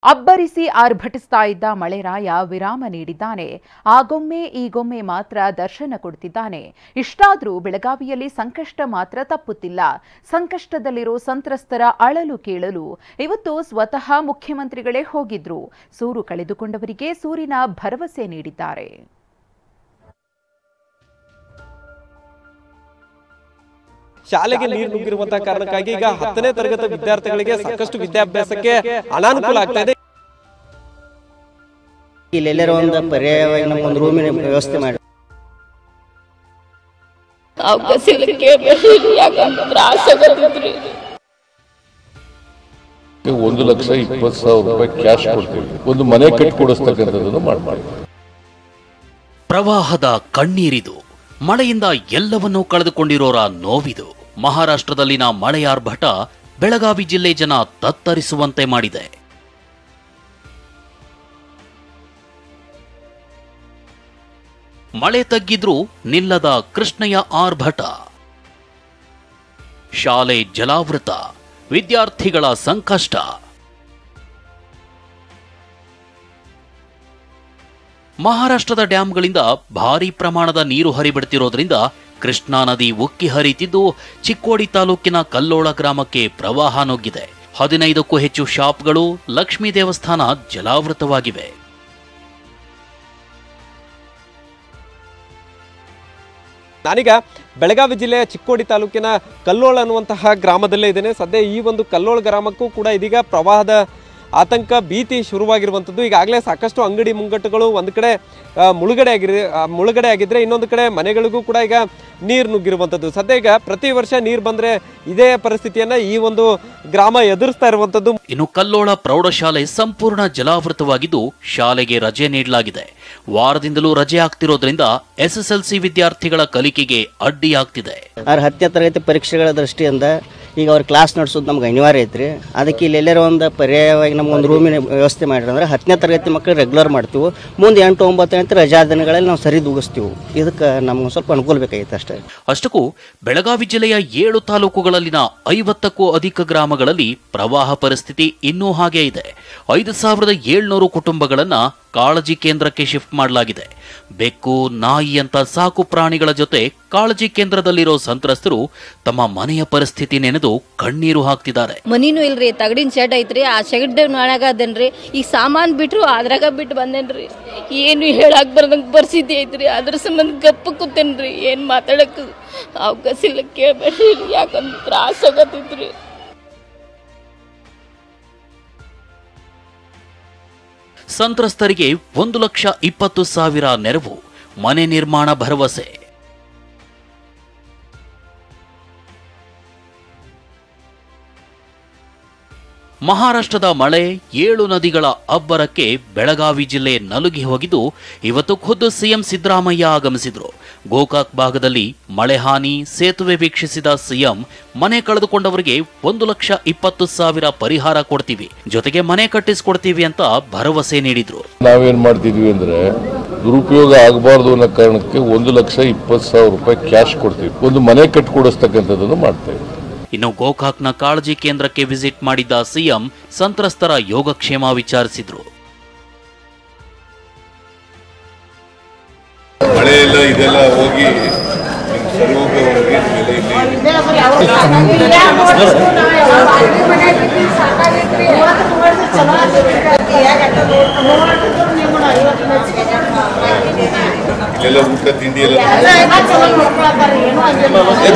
ಅಬ್ಬರಿಸಿ ಆರ್ಭಟಿಸ್ತಾ ಇದ್ದ ಮಳೆರಾಯ ವಿರಾಮ ನೀಡಿದ್ದಾನೆ. ಆಗೊಮ್ಮೆ ಈಗೊಮ್ಮೆ ಮಾತ್ರ ದರ್ಶನ ಕೊಡ್ತಿದ್ದಾನೆ. ಇಷ್ಟಾದರೂ ಬೆಳಗಾವಿಯಲ್ಲಿ ಸಂಕಷ್ಟ ಮಾತ್ರ ತಪ್ಪುತ್ತಿಲ್ಲ. ಸಂಕಷ್ಟದಲ್ಲಿರೋ ಸಂತ್ರಸ್ತರ ಅಳಲು ಕೇಳಲು ಇವತ್ತು ಸ್ವತಃ ಮುಖ್ಯಮಂತ್ರಿಗಳೇ ಹೋಗಿದ್ರು. ಸೂರು ಕಳೆದುಕೊಂಡವರಿಗೆ ಸೂರಿನ ಭರವಸೆ ನೀಡಿದ್ದಾರೆ. ಶಾಲೆಗೆ ನೀರು ನುಗ್ಗಿರುವಂತಹ ಕಾರಣಕ್ಕಾಗಿ ಈಗ 10ನೇ ತರಗತಿ ವಿದ್ಯಾರ್ಥಿಗಳಿಗೆ ಸಾಕಷ್ಟು ವಿದ್ಯಾಭ್ಯಾಸಕ್ಕೆ ಅನಾನುಕೂಲ ಆಗ್ತಾ ಇದೆ. ಇಲ್ಲೆಲ್ಲರ ಒಂದು ಪರ್ಯಾಯವಾಗಿ ನಮಗೊಂದು ರೂಮಿನ ವ್ಯವಸ್ಥೆ ಮಾಡಿ ₹1,20,000 ಕ್ಯಾಶ್ ಕೊಡ್ತೀವಿ. ಒಂದು ಮನೆ ಕಟ್ಟಿಕೊಡಿಸ್ತಕ್ಕಂಥದ್ದನ್ನು ಮಾಡ್ತೀವಿ. ಪ್ರವಾಹದ ಕಣ್ಣೀರಿದು, ಮಳೆಯಿಂದ ಎಲ್ಲವನ್ನೂ ಕಳೆದುಕೊಂಡಿರೋರ ನೋವಿದು. ಮಹಾರಾಷ್ಟ್ರದಲ್ಲಿನ ಮಳೆಯಾರ್ಭಟ ಬೆಳಗಾವಿ ಜಿಲ್ಲೆ ಜನ ತತ್ತರಿಸುವಂತೆ ಮಾಡಿದೆ. ಮಳೆ ತಗ್ಗಿದ್ರೂ ನಿಲ್ಲದ ಕೃಷ್ಣಯ್ಯ ಆರ್ಭಟ. ಶಾಲೆ ಜಲಾವೃತ, ವಿದ್ಯಾರ್ಥಿಗಳ ಸಂಕಷ್ಟ. ಮಹಾರಾಷ್ಟ್ರದ ಡ್ಯಾಂಗಳಿಂದ ಭಾರೀ ಪ್ರಮಾಣದ ನೀರು ಹರಿಬಿಡುತ್ತಿರೋದ್ರಿಂದ ಕೃಷ್ಣಾ ನದಿ ಉಕ್ಕಿ ಹರಿತಿದ್ದು ಚಿಕ್ಕೋಡಿ ತಾಲೂಕಿನ ಕಲ್ಲೋಳ ಗ್ರಾಮಕ್ಕೆ ಪ್ರವಾಹ ನುಗ್ಗಿದೆ. 15ಕ್ಕೂ ಹೆಚ್ಚು ಶಾಪ್ಗಳು, ಲಕ್ಷ್ಮೀ ದೇವಸ್ಥಾನ ಜಲಾವೃತವಾಗಿವೆ. ನಾನೀಗ ಬೆಳಗಾವಿ ಜಿಲ್ಲೆಯ ಚಿಕ್ಕೋಡಿ ತಾಲೂಕಿನ ಕಲ್ಲೋಳ ಅನ್ನುವಂತಹ ಗ್ರಾಮದಲ್ಲೇ ಇದ್ದೇನೆ. ಸದ್ಯ ಈ ಒಂದು ಕಲ್ಲೋಳ ಗ್ರಾಮಕ್ಕೂ ಕೂಡ ಇದೀಗ ಪ್ರವಾಹದ ಆತಂಕ, ಭೀತಿ ಶುರುವಾಗಿರುವಂಥದ್ದು. ಈಗಾಗಲೇ ಸಾಕಷ್ಟು ಅಂಗಡಿ ಮುಂಗಟ್ಟುಗಳು ಒಂದು ಕಡೆ ಮುಳುಗಡೆ ಆಗಿದ್ರೆ ಇನ್ನೊಂದು ಕಡೆ ಮನೆಗಳಿಗೂ ಕೂಡ ಈಗ ನೀರು ನುಗ್ಗಿರುವಂಥದ್ದು. ಸದ್ಯ ಈಗ ಪ್ರತಿ ವರ್ಷ ನೀರು ಬಂದರೆ ಇದೇ ಪರಿಸ್ಥಿತಿಯನ್ನ ಈ ಒಂದು ಗ್ರಾಮ ಎದುರಿಸ್ತಾ ಇರುವಂಥದ್ದು. ಇನ್ನು ಕಲ್ಲೋಳ ಪ್ರೌಢಶಾಲೆ ಸಂಪೂರ್ಣ ಜಲಾವೃತವಾಗಿದ್ದು ಶಾಲೆಗೆ ರಜೆ ನೀಡಲಾಗಿದೆ. ವಾರದಿಂದಲೂ ರಜೆ ಆಗ್ತಿರೋದ್ರಿಂದ SSLC ವಿದ್ಯಾರ್ಥಿಗಳ ಕಲಿಕೆಗೆ ಅಡ್ಡಿಯಾಗ್ತಿದೆ. 10ನೇ ತರಗತಿ ಪರೀಕ್ಷೆಗಳ ದೃಷ್ಟಿಯಿಂದ ಈಗ ಅವ್ರ ಕ್ಲಾಸ್ ನಡೆಸೋದು ನಮ್ಗೆ ಅನಿವಾರ್ಯ ಐತ್ರಿ. ಅದಕ್ಕೆ ಇಲ್ಲೆಲ್ಲರ ಒಂದು ಪರ್ಯಾಯವಾಗಿ ನಮಗೊಂದು ರೂಮಿನ ವ್ಯವಸ್ಥೆ ಮಾಡಿರಿ ಅಂದ್ರೆ 10ನೇ ತರಗತಿ ಮಕ್ಕಳು ರೆಗ್ಯುಲರ್ ಮಾಡ್ತೀವಿ. ಮುಂದೆ 8, 9 ರಜಾ ದಿನಗಳಲ್ಲಿ ನಾವು ಸರಿದೂಗಿಸ್ತೀವಿ. ಇದಕ್ಕೆ ನಮ್ಗೆ ಸ್ವಲ್ಪ ಅನುಕೂಲ ಬೇಕಾಗಿತ್ತು ಅಷ್ಟೇ. ಅಷ್ಟಕ್ಕೂ ಬೆಳಗಾವಿ ಜಿಲ್ಲೆಯ 7 ತಾಲೂಕುಗಳಲ್ಲಿನ 50ಕ್ಕೂ ಅಧಿಕ ಗ್ರಾಮಗಳಲ್ಲಿ ಪ್ರವಾಹ ಪರಿಸ್ಥಿತಿ ಇನ್ನೂ ಹಾಗೇ ಇದೆ. 5,700 ಕುಟುಂಬಗಳನ್ನ ಕಾಳಜಿ ಕೇಂದ್ರಕ್ಕೆ ಶಿಫ್ಟ್ ಮಾಡಲಾಗಿದೆ. ಬೆಕ್ಕು, ನಾಯಿ ಅಂತ ಸಾಕು ಪ್ರಾಣಿಗಳ ಜೊತೆ ಕಾಳಜಿ ಕೇಂದ್ರದಲ್ಲಿರೋ ಸಂತ್ರಸ್ತರು ತಮ್ಮ ಮನೆಯ ಪರಿಸ್ಥಿತಿ ನೆನೆದು ಕಣ್ಣೀರು ಹಾಕ್ತಿದ್ದಾರೆ. ಮನಿನೂ ಇಲ್ರಿ, ತಗಡಿನ ಶೆಡ್ ಐತ್ರಿ. ಆ ಶೆಡ್ ಒಳಗ ಅದೇನ್ರಿ. ಈಗ ಸಾಮಾನ್ ಬಿಟ್ರು ಅದ್ರಾಗ ಬಿಟ್ಟು ಬಂದೇನ್ರಿ. ಏನು ಹೇಳಕ್ ಬರ್ದಂಗ ಪರಿಸ್ಥಿತಿ ಐತ್ರಿ. ಅದ್ರ ಸಂಬಂಧ ಗಪ್ಪ ಕೂತೇನ್ರಿ. ಏನ್ ಮಾತಾಡಕ್ ಅವಕಾಶ ಇಲ್ಲ. ಕೇಳ್ಬೇಡ್ರಿ, ಯಾಕಂದ್ರೆ ತ್ರಾಸ ಆಗತ್ತೈತ್ರಿ. ಸಂತ್ರಸ್ತರಿಗೆ 1,20,000 ನೆರವು, ಮನೆ ನಿರ್ಮಾಣ ಭರವಸೆ. ಮಹಾರಾಷ್ಟ್ರದ ಮಳೆ, 7 ನದಿಗಳ ಅಬ್ಬರಕ್ಕೆ ಬೆಳಗಾವಿ ಜಿಲ್ಲೆ ನಲುಗಿ ಹೋಗಿದ್ದು ಇವತ್ತು ಖುದ್ದು ಸಿಎಂ ಸಿದ್ದರಾಮಯ್ಯ ಆಗಮಿಸಿದ್ರು. ಗೋಕಾಕ್ ಭಾಗದಲ್ಲಿ ಮಳೆ ಹಾನಿ, ಸೇತುವೆ ವೀಕ್ಷಿಸಿದ ಸಿಎಂ ಮನೆ ಕಳೆದುಕೊಂಡವರಿಗೆ 1,20,000 ಪರಿಹಾರ ಕೊಡ್ತೀವಿ, ಜೊತೆಗೆ ಮನೆ ಕಟ್ಟಿಸಿಕೊಡ್ತೀವಿ ಅಂತ ಭರವಸೆ ನೀಡಿದ್ರು. ನಾವೇನ್ ಮಾಡ್ತಿದ್ವಿ ಅಂದ್ರೆ ದುರುಪಯೋಗ ಆಗಬಾರ್ದು ಅನ್ನೋ ಕಾರಣಕ್ಕೆ ₹1,20,000 ಕ್ಯಾಶ್ ಕೊಡ್ತೀವಿ. ಒಂದು ಮನೆ ಕಟ್ಟಿಕೊಡಿಸ್ತಕ್ಕಂಥದ್ದನ್ನು ಮಾಡ್ತೇವೆ. ಇನ್ನು ಗೋಕಾಕ್ನ ಕಾಳಜಿ ಕೇಂದ್ರಕ್ಕೆ ವಿಸಿಟ್ ಮಾಡಿದ್ದ ಸಿಎಂ ಸಂತ್ರಸ್ತರ ಯೋಗಕ್ಷೇಮ ವಿಚಾರಿಸಿದ್ರು. ಮಳೆಯೆಲ್ಲ ಇದೆಲ್ಲ ಹೋಗಿ ಎಲ್ಲ ಊಟ ತಿಂಡಿ ಎಲ್ಲ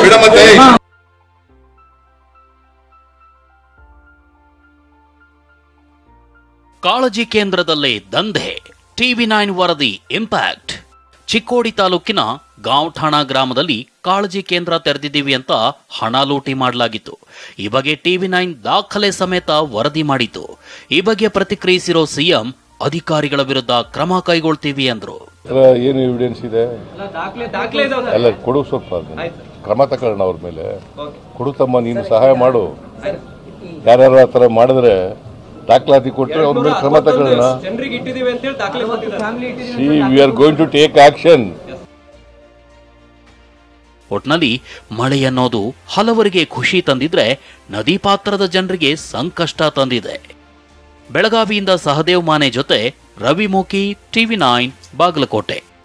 ಬಿಡ. ಮತ್ತೆ ಕಾಳಜಿ ಕೇಂದ್ರದಲ್ಲೇ ದಂಧೆ, TV9 ವರದಿ ಇಂಪ್ಯಾಕ್ಟ್. ಚಿಕ್ಕೋಡಿ ತಾಲೂಕಿನ ಗಾಂವ್ಠಾಣ ಗ್ರಾಮದಲ್ಲಿ ಕಾಳಜಿ ಕೇಂದ್ರ ತೆರೆದಿದ್ದೀವಿ ಅಂತ ಹಣ ಲೂಟಿ ಮಾಡಲಾಗಿತ್ತು. ಈ ಬಗ್ಗೆ TV9 ದಾಖಲೆ ಸಮೇತ ವರದಿ ಮಾಡಿತ್ತು. ಈ ಬಗ್ಗೆ ಪ್ರತಿಕ್ರಿಯಿಸಿರೋ ಸಿಎಂ ಅಧಿಕಾರಿಗಳ ವಿರುದ್ಧ ಕ್ರಮ ಕೈಗೊಳ್ತೀವಿ ಅಂದ್ರು. ಏನು ಎವಿಡೆನ್ಸ್ ಇದೆ ಅಲ್ಲ, ಕೊಡು, ಸ್ವಲ್ಪ ಕ್ರಮ ತಗೊಳ್ಳೋಣ ಅವ್ರ ಮೇಲೆ. ಕೊಡುತ್ತಮ್ಮ, ನೀನು ಸಹಾಯ ಮಾಡು. ಯಾರ್ಯಾರು ಆ ಥರ ಮಾಡಿದ್ರೆ ದಾಖಲಾತಿ ಕೊಟ್ಟರೆ ಅವ್ರ ಮೇಲೆ ಕ್ರಮ ತಗೊಳ್ಳೋಣ. We are going to take action. ಒಟ್ನಲ್ಲಿ ಮಳೆ ಅನ್ನೋದು ಹಲವರಿಗೆ ಖುಷಿ ತಂದಿದ್ರೆ ನದಿ ಪಾತ್ರದ ಜನರಿಗೆ ಸಂಕಷ್ಟ ತಂದಿದೆ. ಬೆಳಗಾವಿಯಿಂದ ಸಹದೇವ್ ಮಾನೆ ಜೊತೆ ರವಿ ಮೂಕಿ, TV9 ಬಾಗಲಕೋಟೆ.